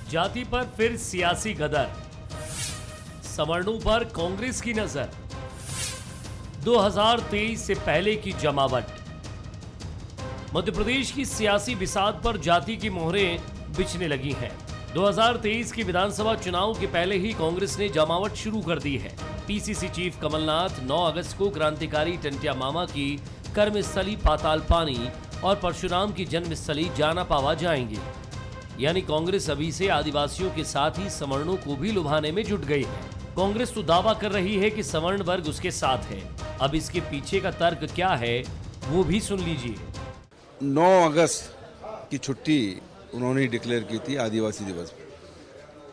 जाति पर फिर सियासी गदर, सवर्णों पर कांग्रेस की नजर, 2023 से पहले की जमावट। मध्य प्रदेश की सियासी बिसात पर जाति की मोहरें बिछने लगी हैं। 2023 के विधानसभा चुनाव के पहले ही कांग्रेस ने जमावट शुरू कर दी है। पीसीसी चीफ कमलनाथ 9 अगस्त को क्रांतिकारी टंटिया मामा की कर्मस्थली पातालपानी और परशुराम की जन्मस्थली जानापावा जाएंगे। यानी कांग्रेस अभी से आदिवासियों के साथ ही सवर्णों को भी लुभाने में जुट गई है। कांग्रेस तो दावा कर रही है कि सवर्ण वर्ग उसके साथ है। अब इसके पीछे का तर्क क्या है वो भी सुन लीजिए। 9 अगस्त की छुट्टी उन्होंने डिक्लेयर की थी आदिवासी दिवस पर।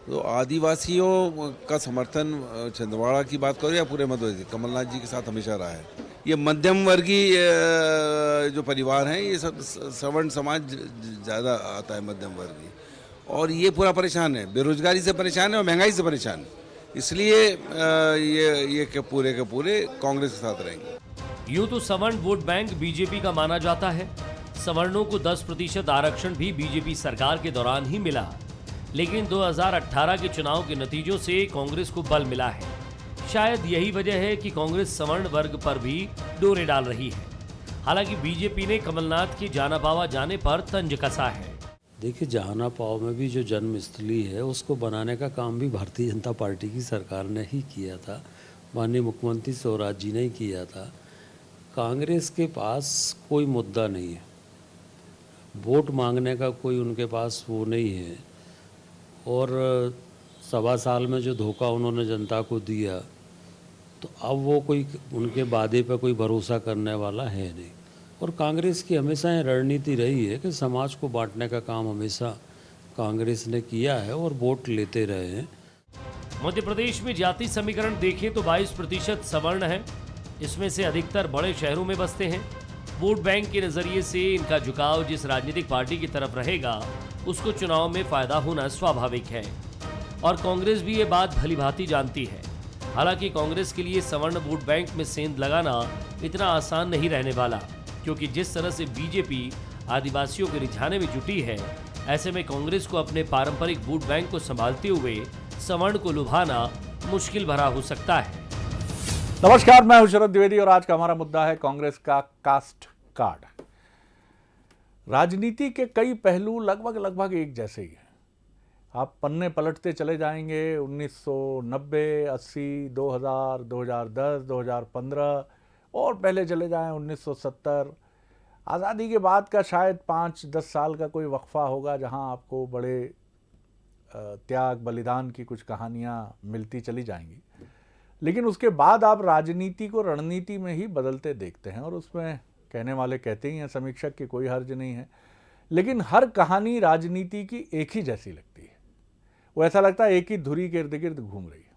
तो आदिवासियों का समर्थन छिंदवाड़ा की बात करो या पूरे मध्य प्रदेश, कमलनाथ जी के साथ हमेशा रहा है। ये मध्यम वर्गीय जो परिवार हैं, ये सब सवर्ण समाज ज़्यादा आता है, मध्यम वर्गीय, और ये पूरा परेशान है, बेरोजगारी से परेशान है और महंगाई से परेशान है। इसलिए ये के पूरे कांग्रेस के साथ रहेंगे। यूं तो सवर्ण वोट बैंक बीजेपी का माना जाता है। सवर्णों को 10% आरक्षण भी बीजेपी सरकार के दौरान ही मिला, लेकिन 2018 के चुनाव के नतीजों से कांग्रेस को बल मिला है। शायद यही वजह है कि कांग्रेस सवर्ण वर्ग पर भी डोरे डाल रही है। हालांकि बीजेपी ने कमलनाथ की जानापावा जाने पर तंज कसा है। देखिए, जहानापाव में भी जो जन्मस्थली है उसको बनाने का काम भी भारतीय जनता पार्टी की सरकार ने ही किया था। माननीय मुख्यमंत्री स्वराज जी ने ही किया था। कांग्रेस के पास कोई मुद्दा नहीं है, वोट मांगने का कोई उनके पास वो नहीं है, और 1.25 साल में जो धोखा उन्होंने जनता को दिया, तो अब वो कोई उनके वादे पर कोई भरोसा करने वाला है नहीं। और कांग्रेस की हमेशा ये रणनीति रही है कि समाज को बांटने का काम हमेशा कांग्रेस ने किया है और वोट लेते रहे हैं। मध्य प्रदेश में जाति समीकरण देखें तो 22% सवर्ण है। इसमें से अधिकतर बड़े शहरों में बसते हैं। वोट बैंक के नजरिए से इनका झुकाव जिस राजनीतिक पार्टी की तरफ रहेगा उसको चुनाव में फायदा होना स्वाभाविक है, और कांग्रेस भी ये बात भलीभांति जानती है। हालांकि कांग्रेस के लिए सवर्ण वोट बैंक में सेंध लगाना इतना आसान नहीं रहने वाला, क्योंकि जिस तरह से बीजेपी आदिवासियों को रिझाने में जुटी है, ऐसे में कांग्रेस को अपने पारंपरिक वोट बैंक को संभालते हुए सवर्ण को लुभाना मुश्किल भरा हो सकता है। नमस्कार, मैं हूं शरद द्विवेदी और आज का हमारा मुद्दा है कांग्रेस का कास्ट कार्ड। राजनीति के कई पहलू लगभग एक जैसे ही हैं। आप पन्ने पलटते चले जाएंगे, 1990, 80, 2000, 2010, 2015 और पहले चले जाएं 1970। आज़ादी के बाद का शायद 5-10 साल का कोई वक्फा होगा जहां आपको बड़े त्याग बलिदान की कुछ कहानियां मिलती चली जाएंगी, लेकिन उसके बाद आप राजनीति को रणनीति में ही बदलते देखते हैं। और उसमें कहने वाले कहते ही हैं, समीक्षक की कोई हर्ज नहीं है, लेकिन हर कहानी राजनीति की एक ही जैसी लगती है। वो ऐसा लगता है एक ही धुरी के इर्द गिर्द घूम रही है।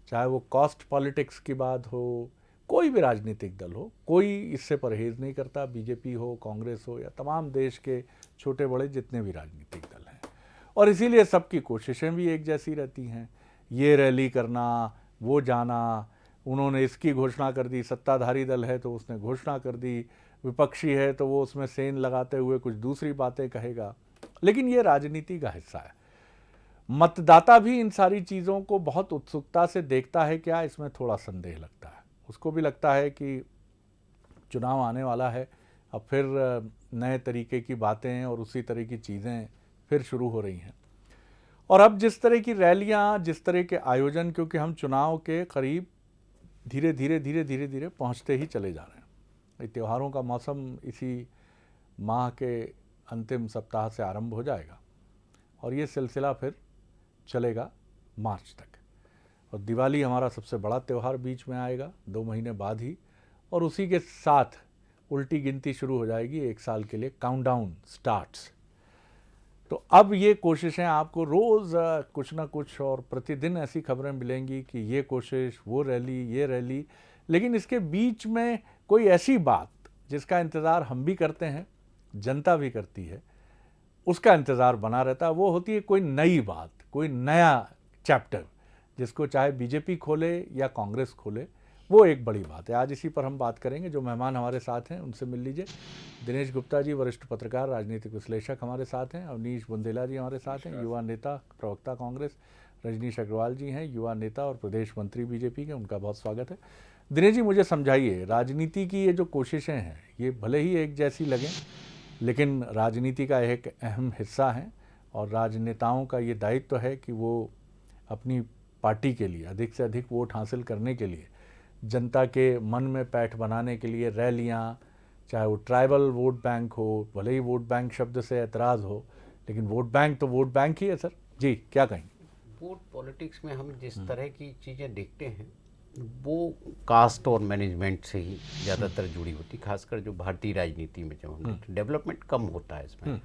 चाहे वो कॉस्ट पॉलिटिक्स की बात हो, कोई भी राजनीतिक दल हो, कोई इससे परहेज नहीं करता। बीजेपी हो, कांग्रेस हो या तमाम देश के छोटे बड़े जितने भी राजनीतिक दल हैं, और इसीलिए सबकी कोशिशें भी एक जैसी रहती हैं। ये रैली करना, वो जाना, उन्होंने इसकी घोषणा कर दी, सत्ताधारी दल है तो उसने घोषणा कर दी, विपक्षी है तो वो उसमें सेंध लगाते हुए कुछ दूसरी बातें कहेगा। लेकिन ये राजनीति का हिस्सा है। मतदाता भी इन सारी चीज़ों को बहुत उत्सुकता से देखता है क्या, इसमें थोड़ा संदेह लगता है। उसको भी लगता है कि चुनाव आने वाला है, अब फिर नए तरीके की बातें और उसी तरह की चीज़ें फिर शुरू हो रही हैं। और अब जिस तरह की रैलियां, जिस तरह के आयोजन, क्योंकि हम चुनाव के करीब धीरे धीरे पहुंचते ही चले जा रहे हैं। त्योहारों का मौसम इसी माह के अंतिम सप्ताह से आरंभ हो जाएगा और ये सिलसिला फिर चलेगा मार्च तक। और दिवाली हमारा सबसे बड़ा त्यौहार बीच में आएगा 2 महीने बाद ही, और उसी के साथ उल्टी गिनती शुरू हो जाएगी। 1 साल के लिए काउंटडाउन स्टार्ट्स। तो अब ये कोशिशें आपको रोज़ कुछ ना कुछ और प्रतिदिन ऐसी खबरें मिलेंगी कि ये कोशिश, वो रैली, ये रैली, लेकिन इसके बीच में कोई ऐसी बात जिसका इंतज़ार हम भी करते हैं, जनता भी करती है, उसका इंतज़ार बना रहता है। वो होती है कोई नई बात, कोई नया चैप्टर, जिसको चाहे बीजेपी खोले या कांग्रेस खोले, वो एक बड़ी बात है। आज इसी पर हम बात करेंगे। जो मेहमान हमारे साथ हैं उनसे मिल लीजिए। दिनेश गुप्ता जी, वरिष्ठ पत्रकार, राजनीतिक विश्लेषक हमारे साथ हैं। अवनीश बुंदेला जी हमारे साथ हैं, युवा नेता, प्रवक्ता कांग्रेस। रजनीश अग्रवाल जी हैं, युवा नेता और प्रदेश मंत्री बीजेपी के, उनका बहुत स्वागत है। दिनेश जी, मुझे समझाइए, राजनीति की ये जो कोशिशें हैं, ये भले ही एक जैसी लगें, लेकिन राजनीति का एक अहम हिस्सा है और राजनेताओं का ये दायित्व है कि वो अपनी पार्टी के लिए अधिक से अधिक वोट हासिल करने के लिए, जनता के मन में पैठ बनाने के लिए रैलियां, चाहे वो ट्राइबल वोट बैंक हो, भले ही वोट बैंक शब्द से एतराज़ हो, लेकिन वोट बैंक तो वोट बैंक ही है सर। जी, क्या कहेंगे? वोट पॉलिटिक्स में हम जिस तरह की चीज़ें देखते हैं वो कास्ट और मैनेजमेंट से ही ज़्यादातर जुड़ी होती, खासकर जो भारतीय राजनीति में जो हम डेवलपमेंट कम होता है इसमें।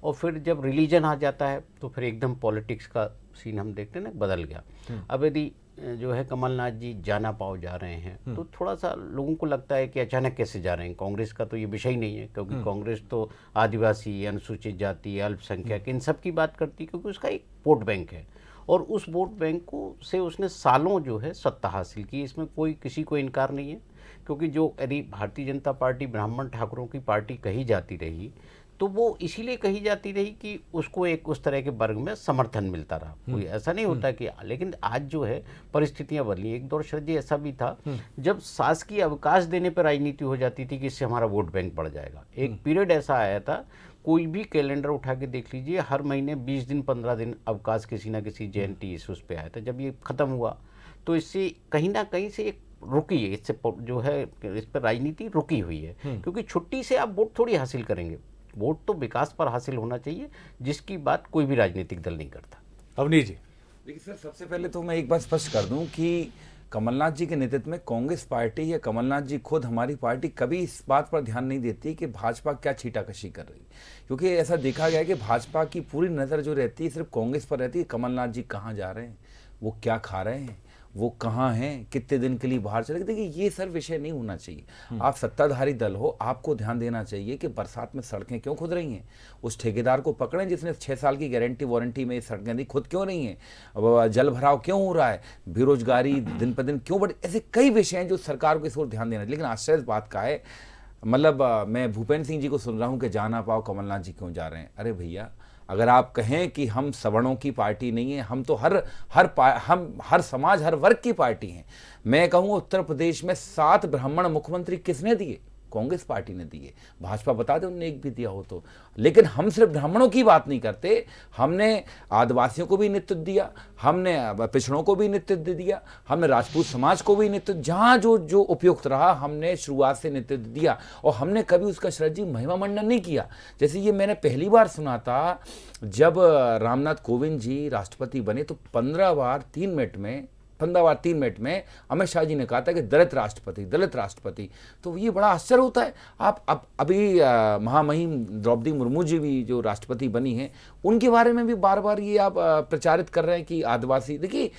और फिर जब रिलीजन आ जाता है तो फिर एकदम पॉलिटिक्स का सीन हम देखते हैं ना, बदल गया। अब यदि जो है कमलनाथ जी जाना पाओ जा रहे हैं तो थोड़ा सा लोगों को लगता है कि अचानक कैसे जा रहे हैं। कांग्रेस का तो ये विषय ही नहीं है, क्योंकि कांग्रेस तो आदिवासी, अनुसूचित जाति, अल्पसंख्यक इन सब की बात करती है, क्योंकि उसका एक वोट बैंक है और उस वोट बैंक को से उसने सालों जो है सत्ता हासिल की। इसमें कोई किसी को इनकार नहीं है, क्योंकि जो यदि भारतीय जनता पार्टी ब्राह्मण ठाकुरों की पार्टी कही जाती रही तो वो इसीलिए कही जाती रही कि उसको एक उस तरह के वर्ग में समर्थन मिलता रहा। कोई ऐसा नहीं होता कि, लेकिन आज जो है परिस्थितियां बदली। एक दौर शरद जी ऐसा भी था जब शासकीय अवकाश देने पर राजनीति हो जाती थी कि इससे हमारा वोट बैंक बढ़ जाएगा। एक पीरियड ऐसा आया था, कोई भी कैलेंडर उठा के देख लीजिए, हर महीने 20 दिन 15 दिन अवकाश किसी ना किसी जयंती इस उस पे आया था। जब ये ख़त्म हुआ तो इससे कहीं ना कहीं से एक रुकी है, इससे जो है इस पर राजनीति रुकी हुई है, क्योंकि छुट्टी से आप वोट थोड़ी हासिल करेंगे। वोट तो विकास पर हासिल होना चाहिए, जिसकी बात कोई भी राजनीतिक दल नहीं करता। अवनीश जी, देखिए सर, सबसे पहले तो मैं एक बात स्पष्ट कर दूं कि कमलनाथ जी के नेतृत्व में कांग्रेस पार्टी या कमलनाथ जी खुद, हमारी पार्टी कभी इस बात पर ध्यान नहीं देती कि भाजपा क्या छीटाकशी कर रही, क्योंकि ऐसा देखा गया है कि भाजपा की पूरी नज़र जो रहती है सिर्फ कांग्रेस पर रहती है। कमलनाथ जी कहाँ जा रहे हैं, वो क्या खा रहे हैं, वो कहाँ हैं, कितने दिन के लिए बाहर चले गए। देखिए, ये सर विषय नहीं होना चाहिए। आप सत्ताधारी दल हो, आपको ध्यान देना चाहिए कि बरसात में सड़कें क्यों खुद रही हैं। उस ठेकेदार को पकड़ें जिसने 6 साल की गारंटी वारंटी में ये सड़कें दी, खुद क्यों नहीं है। जल भराव क्यों हो रहा है, बेरोजगारी दिन पर दिन क्यों बढ़ी, ऐसे कई विषय हैं जो सरकार को इस ओर ध्यान देना चाहिए। लेकिन आश्चर्य इस बात का है, मतलब मैं भूपेंद्र सिंह जी को सुन रहा हूँ कि जाना पाओ कमलनाथ जी क्यों जा रहे हैं। अरे भैया, अगर आप कहें कि हम सवर्णों की पार्टी नहीं है, हम तो हर समाज, हर वर्ग की पार्टी हैं। मैं कहूँ उत्तर प्रदेश में 7 ब्राह्मण मुख्यमंत्री किसने दिए? कांग्रेस पार्टी ने दिए। भाजपा बता दे उन्होंने एक भी दिया हो तो। लेकिन हम सिर्फ ब्राह्मणों की बात नहीं करते, हमने आदिवासियों को भी नेतृत्व दिया, हमने पिछड़ों को भी नेतृत्व दिया, हमने राजपूत समाज को भी नेतृत्व, जहाँ जो उपयुक्त रहा हमने शुरुआत से नेतृत्व दिया। और हमने कभी उसका शरद जी महिमा मंडन नहीं किया। जैसे ये मैंने पहली बार सुना था जब रामनाथ कोविंद जी राष्ट्रपति बने, तो 15 बार 3 मिनट में अमित शाह जी ने कहा था कि दलित राष्ट्रपति। तो ये बड़ा आश्चर्य होता है। आप अब अभी महामहिम द्रौपदी मुर्मू जी भी जो राष्ट्रपति बनी हैं, उनके बारे में भी बार बार ये आप प्रचारित कर रहे हैं कि आदिवासी। देखिए,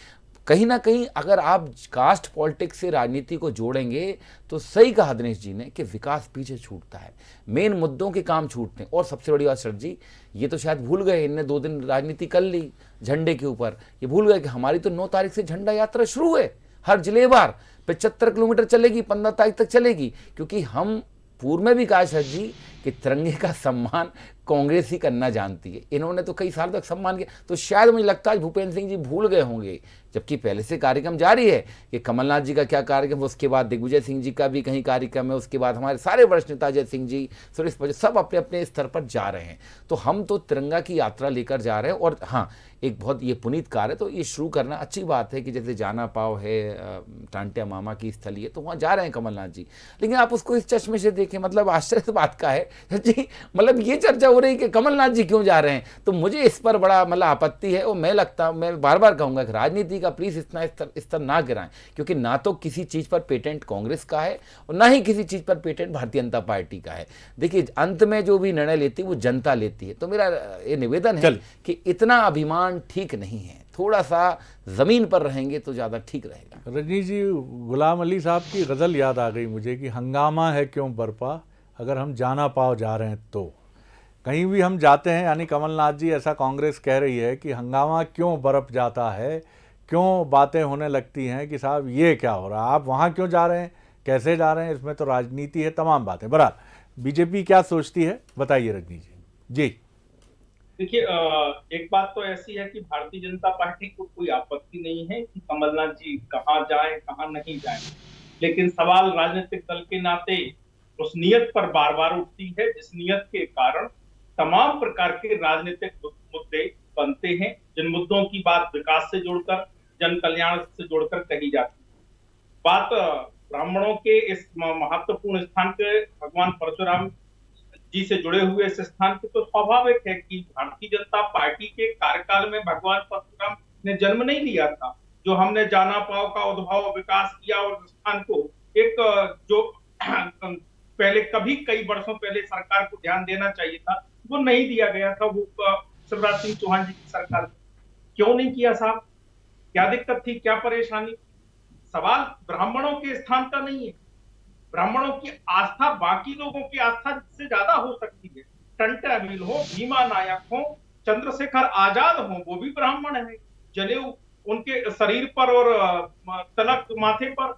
कहीं ना कहीं अगर आप कास्ट पॉलिटिक्स से राजनीति को जोड़ेंगे तो सही कहा दिनेश जी ने कि विकास पीछे छूटता है, मेन मुद्दों के काम छूटते हैं। और सबसे बड़ी बात शरद जी, ये तो शायद भूल गए, इनने 2 दिन राजनीति कर ली झंडे के ऊपर, ये भूल गए कि हमारी तो 9 तारीख से झंडा यात्रा शुरू है। हर जिलेवार 75 किलोमीटर चलेगी, 15 तारीख तक चलेगी। क्योंकि हम पूर्व में भी कहा शरद जी कि तिरंगे का सम्मान कांग्रेस ही करना जानती है, इन्होंने तो कई साल तक सम्मान किया। तो शायद मुझे लगता है भूपेंद्र सिंह जी भूल गए होंगे, जबकि पहले से कार्यक्रम जारी है कि कमलनाथ जी का क्या कार्यक्रम, उसके बाद दिग्विजय सिंह जी का भी कहीं कार्यक्रम है, उसके बाद हमारे सारे वरिष्ठ नेता अजय सिंह जी, सुरेश प्रभु, सब अपने अपने स्तर पर जा रहे हैं। तो हम तो तिरंगा की यात्रा लेकर जा रहे हैं। और हाँ, एक बहुत ये पुनीत कार्य है, तो ये शुरू करना अच्छी बात है कि जैसे जाना पाव है, टांटिया मामा की स्थली है, तो वहाँ जा रहे हैं कमलनाथ जी। लेकिन आप उसको इस चश्मे से देखें, मतलब आश्चर्य बात का है जी, मतलब ये चर्चा हो रही कि कमलनाथ जी क्यों जा रहे हैं, तो मुझे इस पर बड़ा मतलब आपत्ति है। और मैं बार बार कहूंगा कि राजनीति का प्लीज इतना स्तर ना गिराएं, क्योंकि ना तो किसी चीज पर पेटेंट कांग्रेस का है और ना ही किसी चीज पर पेटेंट भारतीय जनता पार्टी का है। देखिए, अंत में जो भी निर्णय लेती है वो जनता लेती है। तो मेरा ये निवेदन है कि इतना अभिमान ठीक नहीं है, थोड़ा सा जमीन पर रहेंगे तो ज्यादा ठीक रहेगा। रजनीश जी, गुलाम अली साहब की गजल याद आ गई मुझे कि हंगामा है क्यों बरपा, अगर हम जाना पाओ जा रहे हैं तो। कहीं भी हम जाते हैं, यानी कमलनाथ जी, ऐसा कांग्रेस कह रही है कि हंगामा क्यों बरप जाता है, क्यों बातें होने लगती हैं कि साहब ये क्या हो रहा है, आप वहाँ क्यों जा रहे हैं, कैसे जा रहे हैं, इसमें तो राजनीति है, तमाम बातें। बहरहाल बीजेपी क्या सोचती है बताइए रजनी जी। देखिए, एक बात तो ऐसी है कि भारतीय जनता पार्टी को कोई आपत्ति नहीं है कि कमलनाथ जी कहाँ जाएं कहाँ नहीं जाएं, लेकिन सवाल राजनीतिक दल के नाते उस नियत पर बार बार उठती है जिस नियत के कारण तमाम प्रकार के राजनीतिक मुद्दे बनते हैं, जिन मुद्दों की बात विकास से जोड़कर, जन कल्याण से जोड़कर कही जाती है। बात ब्राह्मणों के इस महत्वपूर्ण स्थान के भगवान परशुराम जी से जुड़े हुए इस स्थान की, तो स्वाभाविक है कि भारतीय जनता पार्टी के कार्यकाल में भगवान परशुराम ने जन्म नहीं लिया था। जो हमने जाना पाव का उद्भव विकास किया और स्थान को एक जो पहले कभी कई वर्षों पहले सरकार को ध्यान देना चाहिए था, वो नहीं दिया गया था। वो शिवराज सिंह चौहान जी की सरकार क्यों नहीं किया साहब? क्या दिक्कत थी, क्या परेशानी? सवाल ब्राह्मणों के स्थान का नहीं है। ब्राह्मणों की आस्था बाकी लोगों की आस्था से ज्यादा हो सकती है। टंटा अमील हो, भीमा नायक हो, चंद्रशेखर आजाद हो, वो भी ब्राह्मण है। जनेऊ उनके शरीर पर और तलक माथे पर,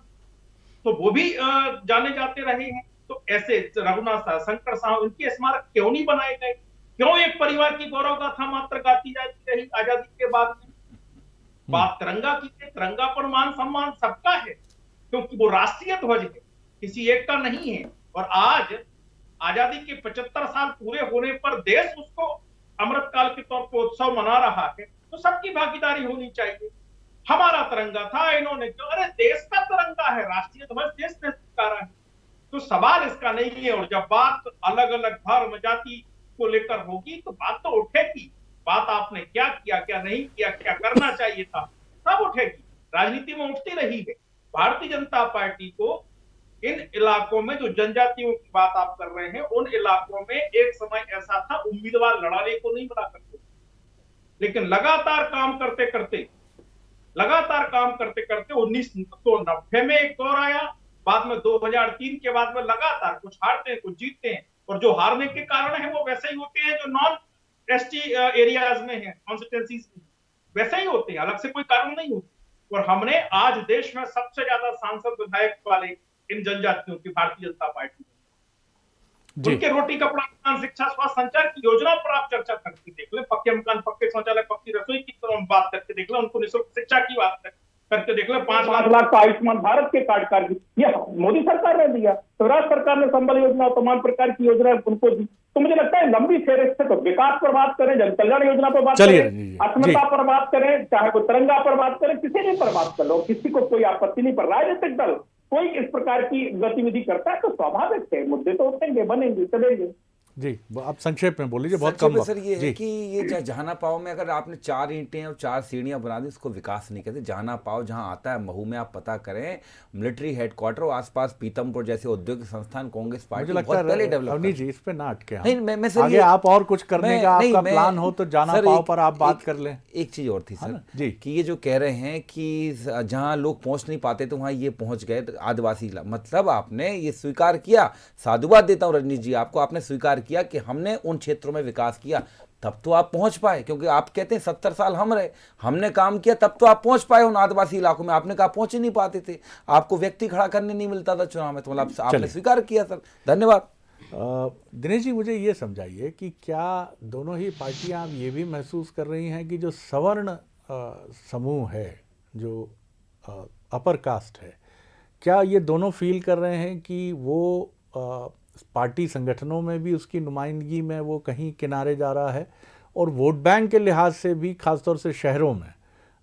तो वो भी जाने जाते रहे हैं। तो ऐसे रघुनाथ साह, शंकर साहब, इनके स्मारक क्यों नहीं बनाए गए? क्यों एक परिवार की गौरव गाथा मात्र गाती जाती रही आजादी के बाद में? बात तिरंगा की है, तिरंगा पर मान सम्मान सबका है, क्योंकि वो राष्ट्रीय ध्वज है, किसी एक का नहीं है। और आज आजादी के 75 साल पूरे होने पर देश उसको अमृतकाल के तौर पर उत्सव मना रहा है, तो सबकी भागीदारी होनी चाहिए। हमारा तिरंगा था, इन्होंने क्यों? अरे देश का तिरंगा है, राष्ट्रीय ध्वज देश ने स्वीकारा है, तो सवाल इसका नहीं है। और जब बात अलग अलग धर्म जाति को लेकर होगी तो बात तो उठेगी। बात आपने क्या किया, क्या नहीं किया, क्या करना चाहिए था, सब उठेगी। राजनीति में उठती रही है। भारतीय जनता पार्टी को इन इलाकों में जो जनजातियों की बात आप कर रहे हैं, उन इलाकों में एक समय ऐसा था उम्मीदवार लड़ाने को नहीं बना करते, लेकिन लगातार काम करते करते 1990 में एक दौर आया, बाद में 2003 के बाद में लगातार कुछ हारते हैं कुछ जीतते हैं, और जो हारने के कारण है वो वैसे ही होते हैं जो नॉन एसटी एरियाज में है, कॉन्स्टिट्यूएंसीज में वैसे ही होते हैं, अलग से कोई कारण नहीं होते। और हमने आज देश में सबसे ज्यादा सांसद विधायक वाले इन जनजातियों की भारतीय जनता पार्टी, उनके रोटी कपड़ा मकान शिक्षा स्वास्थ्य संचार की योजना पर आप चर्चा करके देख ले, पक्के मकान पक्के शौचालय पक्की रसोई की तरह बात करके देख ले, उनको निःशुल्क शिक्षा की बात करके देख ले, 5 लाख का आयुष्मान भारत के कार्यकाल की ये मोदी सरकार ने दिया, तो राज्य सरकार ने संबल योजना तमाम प्रकार की योजना उनको दी। तो मुझे लगता है लंबी फेहरिस्त है। तो विकास पर बात करें, जन कल्याण योजना पर बात करें, अस्मिता पर बात करें, चाहे कोई तिरंगा पर बात करें, किसी भी पर बात कर लो, किसी को कोई आपत्ति नहीं। पर राजनीतिक दल कोई इस प्रकार की गतिविधि करता है तो स्वाभाविक है मुद्दे तो उठेंगे, बनेंगे, चलेंगे। जी आप संक्षेप में बोलिए, बहुत कम सर ये है कि ये जहाना पाव में अगर आपने 4 ईंटें और 4 सीढ़ियां बना दी, उसको विकास नहीं कहते। जहाना पाव जहां आता है, महू में आप पता करें, मिलिट्री हेडक्वार्टर और आसपास पीतमपुर जैसे औद्योगिक संस्थान कांग्रेस पार्टी बहुत पहले डेवलप। जी इस पे ना अटके, नहीं मैं सर आगे आप और कुछ करने का आपका प्लान हो तो जाना पाव पर आप बात कर लें। एक चीज और थी सर जी, कि ये जो कह रहे हैं कि जहां लोग पहुंच नहीं पाते तो वहां ये पहुंच गए आदिवासी, मतलब आपने ये स्वीकार किया, साधुवाद देता हूं रजनीश जी आपको, आपने स्वीकार किया कि हमने उन क्षेत्रों में विकास किया, तब तो आप पहुंच पाए। क्योंकि आप कहते हैं 70 साल हम रहे, हमने काम किया, तब तो आप पहुंच पाए उन आदिवासी इलाकों में। आपने कहा पहुंच ही नहीं पाते थे, आपको व्यक्ति खड़ा करने नहीं मिलता था चुनाव में, तो मतलब आपने स्वीकार किया सर, धन्यवाद। दिनेश जी मुझे ये समझाइए कि क्या दोनों ही पार्टियां अब ये भी महसूस कर रही हैं कि जो सवर्ण समूह है, जो अपर कास्ट है, क्या ये दोनों फील कर रहे हैं कि वो पार्टी संगठनों में भी उसकी नुमाइंदगी में वो कहीं किनारे जा रहा है, और वोट बैंक के लिहाज से भी खासतौर से शहरों में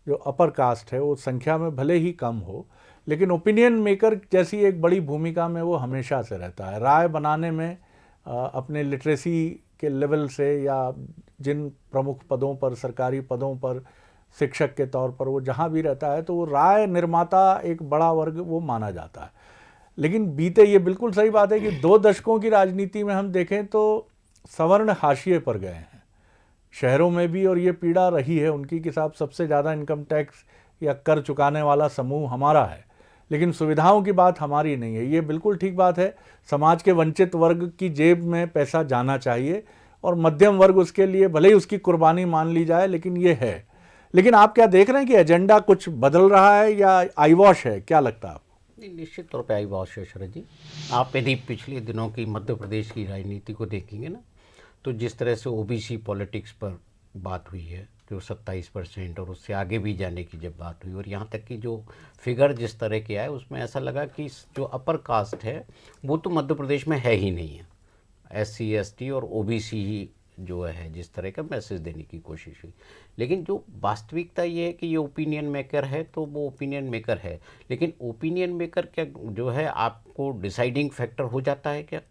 जो अपर कास्ट है वो संख्या में भले ही कम हो, लेकिन ओपिनियन मेकर जैसी एक बड़ी भूमिका में वो हमेशा से रहता है, राय बनाने में अपने लिटरेसी के लेवल से या जिन प्रमुख पदों पर, सरकारी पदों पर, शिक्षक के तौर पर वो जहाँ भी रहता है तो वो राय निर्माता एक बड़ा वर्ग वो माना जाता है। लेकिन बीते, ये बिल्कुल सही बात है कि 2 दशकों की राजनीति में हम देखें तो सवर्ण हाशिए पर गए हैं शहरों में भी, और ये पीड़ा रही है उनकी कि साहब सबसे ज़्यादा इनकम टैक्स या कर चुकाने वाला समूह हमारा है, लेकिन सुविधाओं की बात हमारी नहीं है। ये बिल्कुल ठीक बात है, समाज के वंचित वर्ग की जेब में पैसा जाना चाहिए और मध्यम वर्ग उसके लिए भले ही उसकी कुर्बानी मान ली जाए, लेकिन ये है। लेकिन आप क्या देख रहे हैं कि एजेंडा कुछ बदल रहा है या आई वॉश है, क्या लगता है आपको? नहीं, निश्चित तौर पे आई वॉश है शरद जी। आप यदि पिछले दिनों की मध्य प्रदेश की राजनीति को देखेंगे ना, तो जिस तरह से ओबीसी पॉलिटिक्स पर बात हुई है, जो 27% और उससे आगे भी जाने की जब बात हुई, और यहाँ तक कि जो फिगर जिस तरह के आए, उसमें ऐसा लगा कि जो अपर कास्ट है वो तो मध्य प्रदेश में है ही नहीं है। SC ST और OBC ही जो है जिस तरह का मैसेज देने की कोशिश हुई। लेकिन जो वास्तविकता ये है कि ये ओपिनियन मेकर है तो वो ओपिनियन मेकर है, लेकिन ओपिनियन मेकर क्या जो है आपको डिसाइडिंग फैक्टर हो जाता है क्या?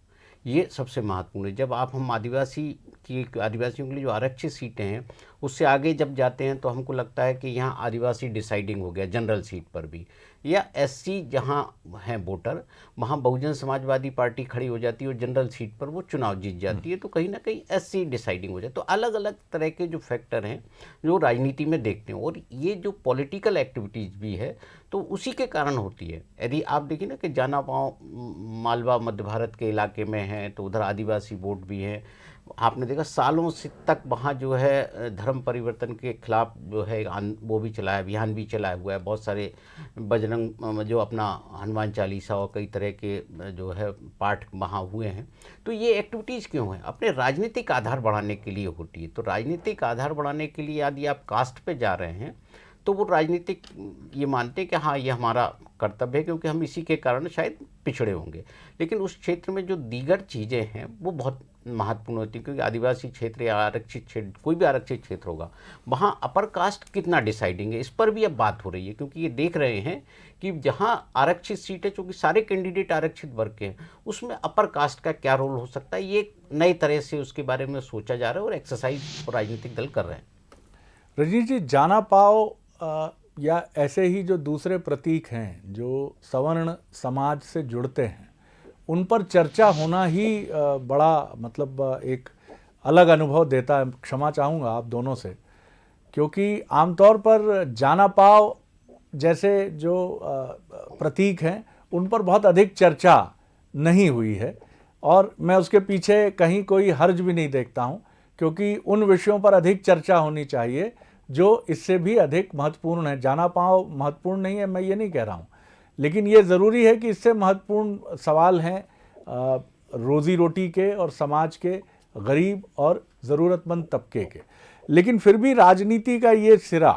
ये सबसे महत्वपूर्ण है। जब हम आदिवासियों के लिए जो आरक्षित सीटें हैं उससे आगे जब जाते हैं तो हमको लगता है कि यहाँ आदिवासी डिसाइडिंग हो गया जनरल सीट पर भी, या SC जहाँ हैं वोटर वहाँ बहुजन समाजवादी पार्टी खड़ी हो जाती है और जनरल सीट पर वो चुनाव जीत जाती है, तो कहीं ना कहीं SC डिसाइडिंग हो जाए। तो अलग अलग तरह के जो फैक्टर हैं जो राजनीति में देखते हैं, और ये जो पॉलिटिकल एक्टिविटीज़ भी है तो उसी के कारण होती है। यदि आप देखिए ना कि जाना पाँव मालवा मध्य भारत के इलाके में है तो उधर आदिवासी वोट भी हैं। आपने देखा सालों से तक वहाँ जो है धर्म परिवर्तन के खिलाफ जो है वो भी चलाया, अभियान भी चलाया हुआ है। बहुत सारे बजरंग जो अपना हनुमान चालीसा और कई तरह के जो है पाठ वहाँ हुए हैं। तो ये एक्टिविटीज़ क्यों हैं? अपने राजनीतिक आधार बढ़ाने के लिए होती है। तो राजनीतिक आधार बढ़ाने के लिए यदि आप कास्ट पे जा रहे हैं तो वो राजनीतिक ये मानते हैं कि हाँ ये हमारा कर्तव्य है क्योंकि हम इसी के कारण शायद पिछड़े होंगे। लेकिन उस क्षेत्र में जो दीगर चीज़ें हैं वो बहुत महत्वपूर्ण होती है, क्योंकि आदिवासी क्षेत्र या आरक्षित क्षेत्र, कोई भी आरक्षित क्षेत्र होगा, वहाँ अपर कास्ट कितना डिसाइडिंग है इस पर भी अब बात हो रही है। क्योंकि ये देख रहे हैं कि जहाँ आरक्षित सीटें, चूँकि सारे कैंडिडेट आरक्षित वर्ग के हैं, उसमें अपर कास्ट का क्या रोल हो सकता है, ये नई तरह से उसके बारे में सोचा जा रहा है और एक्सरसाइज राजनीतिक दल कर रहे हैं। रजनीश जी, जाना पाओ या ऐसे ही जो दूसरे प्रतीक हैं जो सवर्ण समाज से जुड़ते हैं, उन पर चर्चा होना ही बड़ा मतलब एक अलग अनुभव देता है। क्षमा चाहूँगा आप दोनों से, क्योंकि आमतौर पर जाना पाओ जैसे जो प्रतीक हैं उन पर बहुत अधिक चर्चा नहीं हुई है, और मैं उसके पीछे कहीं कोई हर्ज भी नहीं देखता हूँ, क्योंकि उन विषयों पर अधिक चर्चा होनी चाहिए जो इससे भी अधिक महत्वपूर्ण है। जाना पाओ महत्वपूर्ण नहीं है, मैं ये नहीं कह रहा हूँ, लेकिन ये ज़रूरी है कि इससे महत्वपूर्ण सवाल हैं रोज़ी रोटी के और समाज के, गरीब और ज़रूरतमंद तबके के। लेकिन फिर भी राजनीति का ये सिरा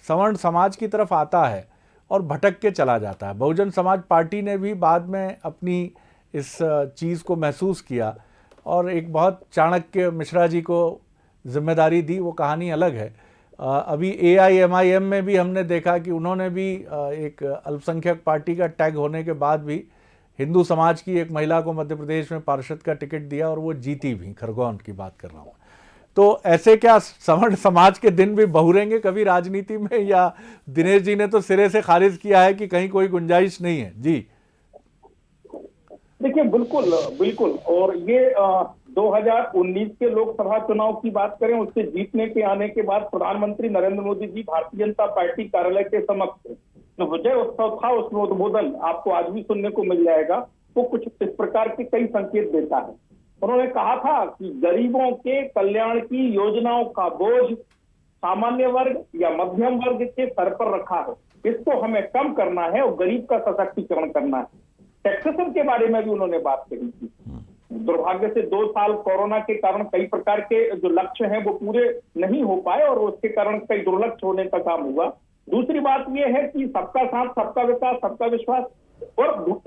सवर्ण समाज की तरफ आता है और भटक के चला जाता है। बहुजन समाज पार्टी ने भी बाद में अपनी इस चीज़ को महसूस किया और एक बहुत चाणक्य मिश्रा जी को जिम्मेदारी दी, वो कहानी अलग है। अभी AIMIM में भी हमने देखा कि उन्होंने भी एक अल्पसंख्यक पार्टी का टैग होने के बाद भी हिंदू समाज की एक महिला को मध्य प्रदेश में पार्षद का टिकट दिया और वो जीती भी। खरगोन की बात कर रहा हूँ। तो ऐसे क्या सवर्ण समाज के दिन भी बहुरेंगे कभी राजनीति में, या दिनेश जी ने तो सिरे से खारिज किया है कि कहीं कोई गुंजाइश नहीं है? जी देखिए, बिल्कुल बिल्कुल। और ये 2019 के लोकसभा चुनाव की बात करें, उससे जीतने के आने के बाद प्रधानमंत्री नरेंद्र मोदी जी भारतीय जनता पार्टी कार्यालय के समक्ष जो विजय उत्सव था उसमें उद्बोधन आपको आज भी सुनने को मिल जाएगा। वो कुछ इस प्रकार के कई संकेत देता है। उन्होंने कहा था कि गरीबों के कल्याण की योजनाओं का बोझ सामान्य वर्ग या मध्यम वर्ग के सर पर रखा है, इसको हमें कम करना है और गरीब का सशक्तिकरण करना है। टैक्सेशन के बारे में भी उन्होंने बात कही थी। दुर्भाग्य से 2 साल कोरोना के कारण कई प्रकार के जो लक्ष्य हैं वो पूरे नहीं हो पाए और उसके कारण कई दुर्लक्ष्य होने का काम हुआ। दूसरी बात यह है कि सबका साथ, सबका विकास, सबका विश्वास, और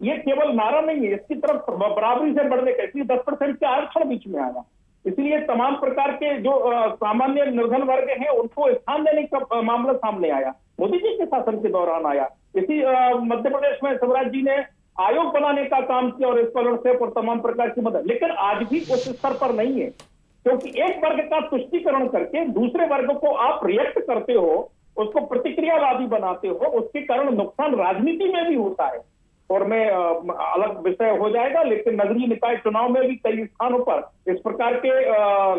ये केवल नारा नहीं है, इसकी तरफ बराबरी से बढ़ने का, इसलिए 10% के आरक्षण बीच में आया। इसलिए तमाम प्रकार के जो सामान्य निर्धन वर्ग हैं उनको स्थान देने का मामला सामने आया, मोदी जी के शासन के दौरान आया। इसी मध्य प्रदेश में शिवराज जी ने आयोग बनाने का काम किया और स्कॉलरशिप और तमाम प्रकार की मदद, लेकिन आज भी उस स्तर पर नहीं है, क्योंकि एक वर्ग का तुष्टीकरण करके दूसरे वर्ग को आप रिएक्ट करते हो, उसको प्रतिक्रियावादी बनाते हो, उसके कारण नुकसान राजनीति में भी होता है। और मैं अलग विषय हो जाएगा, लेकिन नगरीय निकाय चुनाव में भी कई स्थानों पर इस प्रकार के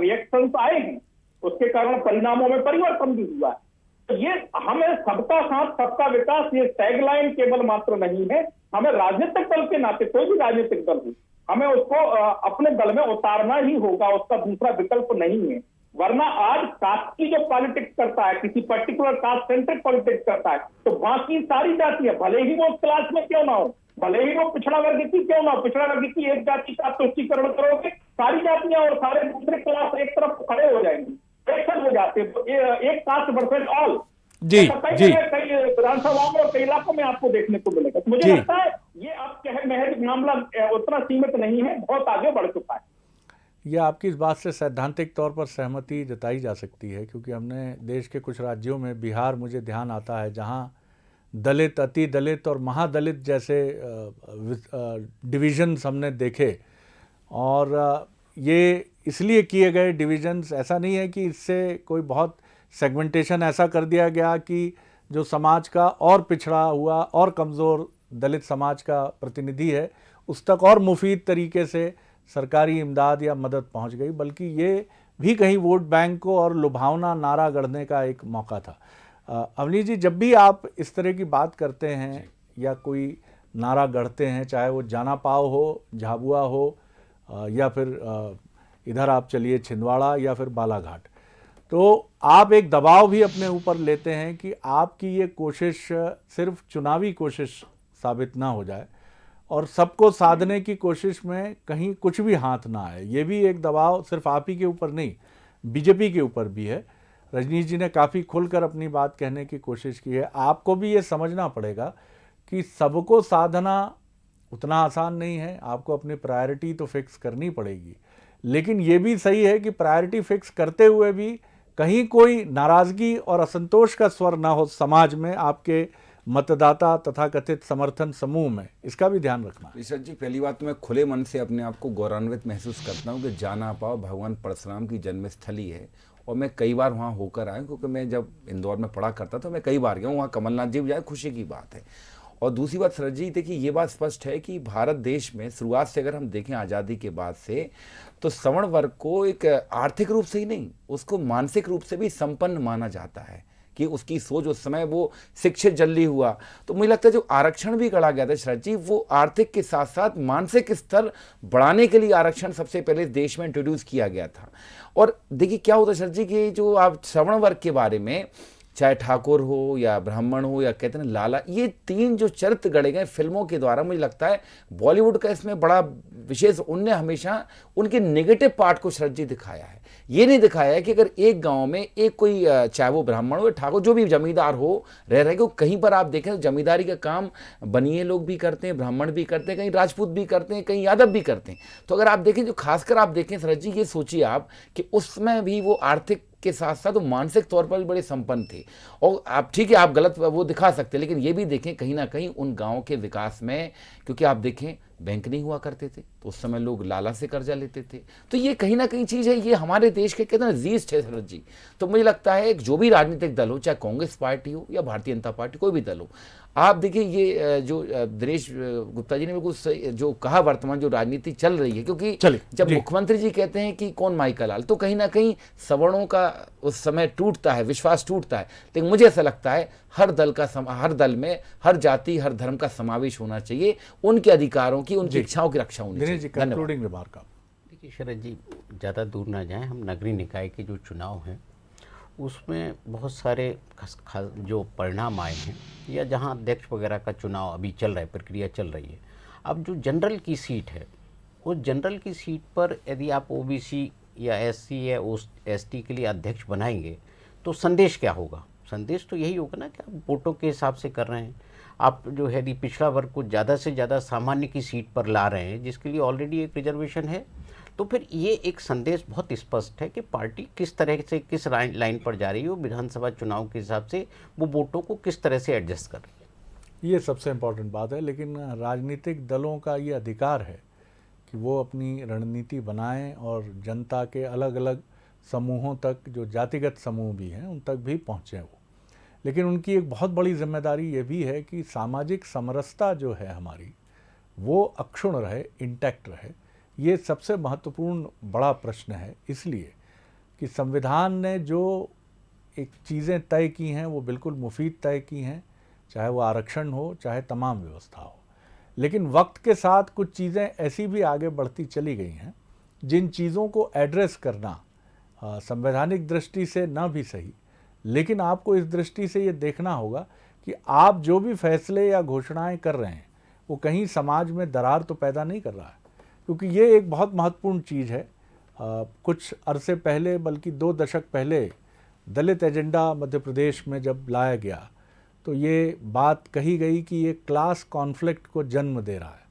रिएक्शंस आए हैं, उसके कारण परिणामों में परिवर्तन भी हुआ है। तो ये हमें सबका साथ, सबका विकास, ये टैगलाइन केवल मात्र नहीं है, हमें राजनीतिक दल के नाते, कोई भी राजनीतिक दल हो, हमें उसको अपने दल में उतारना ही होगा, उसका दूसरा विकल्प नहीं है। वरना आज कास्ट की जो पॉलिटिक्स करता है, किसी पर्टिकुलर कास्ट सेंट्रिक पॉलिटिक्स करता है, तो बाकी सारी जातियां भले ही वो उस क्लास में क्यों ना हो, भले ही वो पिछड़ा वर्ग की क्यों ना हो, पिछड़ा वर्ग की एक जाति का तुष्टीकरण करोगे, सारी जातियां और सारे दूसरे क्लास एक तरफ खड़े हो जाएंगे, एक हो जाते हैं। तो एक कास्ट वर्सेस ऑल जी जी कई विधानसभाओं में और कई इलाकों में आपको देखने को मिलेगा। तो मुझे लगता है ये अब महज मामला उतना सीमित नहीं है, बहुत आगे बढ़ चुका है। ये आपकी इस बात से सैद्धांतिक तौर पर सहमति जताई जा सकती है, क्योंकि हमने देश के कुछ राज्यों में, बिहार मुझे ध्यान आता है, जहाँ दलित, अति दलित और महादलित जैसे डिविजन्स हमने देखे। और ये इसलिए किए गए डिविजन्स, ऐसा नहीं है कि इससे कोई बहुत सेगमेंटेशन ऐसा कर दिया गया कि जो समाज का और पिछड़ा हुआ और कमज़ोर दलित समाज का प्रतिनिधि है उस तक और मुफीद तरीके से सरकारी इमदाद या मदद पहुंच गई, बल्कि ये भी कहीं वोट बैंक को और लुभावना नारा गढ़ने का एक मौका था। अवनीश जी, जब भी आप इस तरह की बात करते हैं या कोई नारा गढ़ते हैं, चाहे वो जाना पाव हो, झाबुआ हो, या फिर इधर आप चलिए छिंदवाड़ा या फिर बालाघाट, तो आप एक दबाव भी अपने ऊपर लेते हैं कि आपकी ये कोशिश सिर्फ चुनावी कोशिश साबित ना हो जाए और सबको साधने की कोशिश में कहीं कुछ भी हाथ ना आए। ये भी एक दबाव सिर्फ आप ही के ऊपर नहीं, बीजेपी के ऊपर भी है। रजनीश जी ने काफ़ी खुलकर अपनी बात कहने की कोशिश की है। आपको भी ये समझना पड़ेगा कि सबको साधना उतना आसान नहीं है, आपको अपनी प्रायोरिटी तो फिक्स करनी पड़ेगी, लेकिन ये भी सही है कि प्रायोरिटी फिक्स करते हुए भी कहीं कोई नाराज़गी और असंतोष का स्वर ना हो समाज में, आपके मतदाता तथा कथित समर्थन समूह में, इसका भी ध्यान रखना। ऋषभ जी, पहली बात तो मैं खुले मन से अपने आप को गौरवान्वित महसूस करता हूँ कि जाना पाओ भगवान परशुराम की जन्मस्थली है, और मैं कई बार वहाँ होकर आया, क्योंकि मैं जब इंदौर में पढ़ा करता तो मैं कई बार गया हूँ। वहाँ कमलनाथ जी भी जाए, खुशी की बात है। और दूसरी बात शरद जी, देखिए ये बात स्पष्ट है कि भारत देश में शुरुआत से अगर हम देखें आज़ादी के बाद से, तो सवर्ण वर्ग को एक आर्थिक रूप से ही नहीं, उसको मानसिक रूप से भी संपन्न माना जाता है कि उसकी सोच उस समय वो शिक्षित जल्दी हुआ। तो मुझे लगता है जो आरक्षण भी गढ़ा गया था शरद जी, वो आर्थिक के साथ साथ मानसिक स्तर बढ़ाने के लिए आरक्षण सबसे पहले देश में इंट्रोड्यूस किया गया था। और देखिए क्या होता है शरद जी कि जो आप सवर्ण वर्ग के बारे में, चाहे ठाकुर हो या ब्राह्मण हो या कहते हैं लाला, ये तीन जो चरित्र गढ़े गए फिल्मों के द्वारा, मुझे लगता है बॉलीवुड का इसमें बड़ा विशेष, उनने हमेशा उनके नेगेटिव पार्ट को शरद जी दिखाया है। ये नहीं दिखाया है कि अगर एक गांव में एक कोई, चाहे वो ब्राह्मण हो या ठाकुर, जो भी जमींदार हो रह रहे हो, कहीं पर आप देखें तो जमींदारी का काम बनिए लोग भी करते हैं, ब्राह्मण भी करते हैं, कहीं राजपूत भी करते हैं, कहीं यादव भी करते हैं। तो अगर आप देखें, जो खासकर आप देखें शरद जी, ये सोचिए आप कि उसमें भी वो आर्थिक के साथ साथ वो मानसिक तौर पर भी बड़े संपन्न थे। और आप ठीक है, आप गलत वो दिखा सकते हैं, लेकिन ये भी देखें कहीं ना कहीं उन गाँव के विकास में, क्योंकि आप देखें बैंक नहीं हुआ करते थे तो उस समय लोग लाला से कर्जा लेते थे। तो ये कहीं ना कहीं चीज़ है, ये हमारे देश के कितना जीस्ट है शरद जी। तो मुझे लगता है जो भी राजनीतिक दल हो, चाहे कांग्रेस पार्टी हो या भारतीय जनता पार्टी, कोई भी दल हो, आप देखिए ये जो दिनेश गुप्ता जी ने बिल्कुल जो कहा, वर्तमान जो राजनीति चल रही है, क्योंकि जब मुख्यमंत्री जी कहते हैं कि कौन माई का लाल, तो कहीं ना कहीं सवर्णों का उस समय टूटता है, विश्वास टूटता है। लेकिन मुझे ऐसा लगता है हर दल में हर जाति हर धर्म का समावेश होना चाहिए, उनके अधिकारों की, उनकी इच्छाओं की रक्षा होनी चाहिए। कंक्लूडिंग रिमार्क आप। देखिए शरद जी, ज़्यादा दूर ना जाएं, हम नगरीय निकाय के जो चुनाव हैं उसमें बहुत सारे जो परिणाम आए हैं, या जहां अध्यक्ष वगैरह का चुनाव अभी चल रहा है, प्रक्रिया चल रही है। अब जो जनरल की सीट है, उस जनरल की सीट पर यदि आप ओबीसी या एससी या एसटी के लिए अध्यक्ष बनाएंगे तो संदेश क्या होगा? संदेश तो यही होगा ना कि आप वोटों के हिसाब से कर रहे हैं, आप जो है यदि पिछड़ा वर्ग को ज़्यादा से ज़्यादा सामान्य की सीट पर ला रहे हैं, जिसके लिए ऑलरेडी एक रिजर्वेशन है। तो फिर ये एक संदेश बहुत स्पष्ट है कि पार्टी किस तरह से, किस लाइन पर जा रही है, विधानसभा चुनाव के हिसाब से वो वोटों को किस तरह से एडजस्ट कर रही है। ये सबसे इम्पोर्टेंट बात है। लेकिन राजनीतिक दलों का ये अधिकार है कि वो अपनी रणनीति बनाएं और जनता के अलग अलग समूहों तक, जो जातिगत समूह भी हैं, उन तक भी पहुँचें वो। लेकिन उनकी एक बहुत बड़ी जिम्मेदारी ये भी है कि सामाजिक समरसता जो है हमारी, वो अक्षुण्ण रहे, इंटैक्ट रहे। ये सबसे महत्वपूर्ण बड़ा प्रश्न है, इसलिए कि संविधान ने जो एक चीज़ें तय की हैं वो बिल्कुल मुफीद तय की हैं, चाहे वो आरक्षण हो, चाहे तमाम व्यवस्था हो। लेकिन वक्त के साथ कुछ चीज़ें ऐसी भी आगे बढ़ती चली गई हैं जिन चीज़ों को एड्रेस करना संवैधानिक दृष्टि से न भी सही, लेकिन आपको इस दृष्टि से ये देखना होगा कि आप जो भी फैसले या घोषणाएं कर रहे हैं वो कहीं समाज में दरार तो पैदा नहीं कर रहा है, क्योंकि ये एक बहुत महत्वपूर्ण चीज़ है। कुछ अरसे पहले, बल्कि 2 दशक पहले दलित एजेंडा मध्य प्रदेश में जब लाया गया तो ये बात कही गई कि ये क्लास कॉन्फ्लिक्ट को जन्म दे रहा है,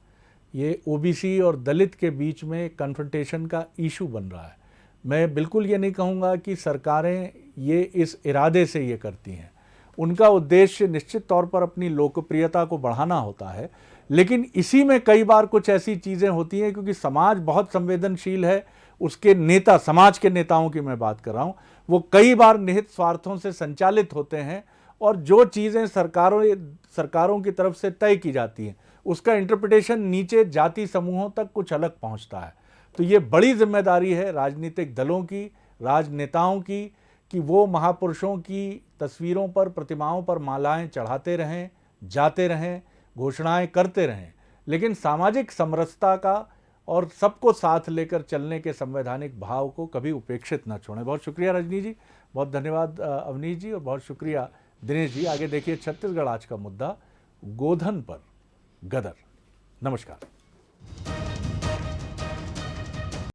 ये ओबीसी और दलित के बीच में कन्फ्रंटेशन का इशू बन रहा है। मैं बिल्कुल ये नहीं कहूँगा कि सरकारें ये इस इरादे से ये करती हैं, उनका उद्देश्य निश्चित तौर पर अपनी लोकप्रियता को बढ़ाना होता है, लेकिन इसी में कई बार कुछ ऐसी चीज़ें होती हैं, क्योंकि समाज बहुत संवेदनशील है, उसके नेता, समाज के नेताओं की मैं बात कर रहा हूँ, वो कई बार निहित स्वार्थों से संचालित होते हैं और जो चीज़ें सरकारों की तरफ से तय की जाती हैं उसका इंटरप्रिटेशन नीचे जाति समूहों तक कुछ अलग पहुंचता है। तो ये बड़ी जिम्मेदारी है राजनीतिक दलों की, राजनेताओं की, कि वो महापुरुषों की तस्वीरों पर, प्रतिमाओं पर मालाएं चढ़ाते रहें, जाते रहें, घोषणाएं करते रहें, लेकिन सामाजिक समरसता का और सबको साथ लेकर चलने के संवैधानिक भाव को कभी उपेक्षित न छोड़ें। बहुत शुक्रिया रजनी जी, बहुत धन्यवाद अवनीश जी, और बहुत शुक्रिया दिनेश जी। आगे देखिए छत्तीसगढ़ आज का मुद्दा, गोधन पर गदर। नमस्कार।